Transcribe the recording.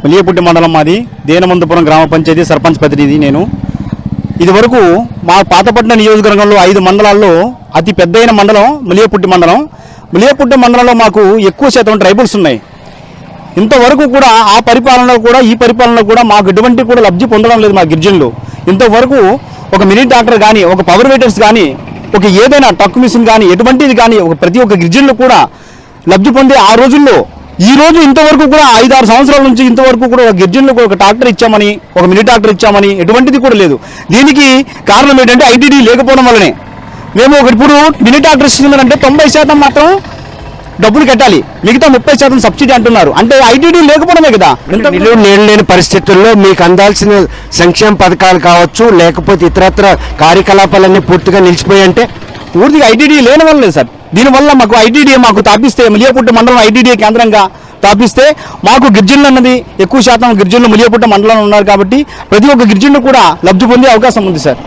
ములియపుట్టి మండలం మాది దేనమంతపురం గ్రామ పంచాయతీ సర్పంచ్ ప్రతినిధి నేను. ఇదివరకు మా పాతపట్నం నియోజకవర్గంలో 5 మండలాల్లో అతి పెద్దయిన మండలం ములియపుట్టి మండలం. ములియపుట్టి మండలంలో మాకు ఎక్కువ శాతం ట్రైబల్స్ ఉన్నాయి. ఇంతవరకు కూడా ఆ పరిపాలనలో కూడా ఈ పరిపాలనలో కూడా మాకు ఎటువంటి కూడా లబ్ధి పొందడం లేదు మా గిరిజనులు. ఇంతవరకు ఒక మినీ డాక్టర్ కానీ, ఒక పవర్ వెయిటర్స్ కానీ, ఒక ఏదైనా టక్ మిషన్ కానీ, ఎటువంటిది కానీ ప్రతి ఒక్క గిరిజనులు కూడా లబ్ధి పొందే ఆ రోజుల్లో ఈ రోజు ఇంతవరకు కూడా 5-6 సంవత్సరాల నుంచి ఇంతవరకు కూడా ఒక గిరిజనులకు ఒక ట్రాక్టర్ ఇచ్చామని, ఒక మినీ ట్రాక్టర్ ఇచ్చామని ఎటువంటిది కూడా లేదు. దీనికి కారణం ఏంటంటే ఐటీడీ లేకపోవడం వల్లనే. మేము ఇప్పుడు మినీ ట్రాక్టర్ ఇస్తుందంటే 90% మాత్రం డబ్బులు కట్టాలి, మిగతా 30% సబ్సిడీ అంటున్నారు. అంటే ఐటీడీ లేకపోవడమే కదా. నిలువ లేని పరిస్థితుల్లో మీకు అందాల్సిన సంక్షేమ పథకాలు కావచ్చు, లేకపోతే ఇతరత్ర కార్యకలాపాలన్నీ పూర్తిగా నిలిచిపోయి అంటే పూర్తిగా ఐటీడీ లేని వల్ల లేదు సార్. దీనివల్ల మాకు ఐటీడీ మాకు తాపిస్తే, ములియపుట్టి మండలం ఐటీడీ కేంద్రంగా తాపిస్తే మాకు గిరిజనులు అన్నది ఎక్కువ శాతం గిరిజనులు ములియపుట్టి మండలంలో ఉన్నారు కాబట్టి ప్రతి ఒక్క గిరిజనులు కూడా లబ్ధి పొందే అవకాశం ఉంది సార్.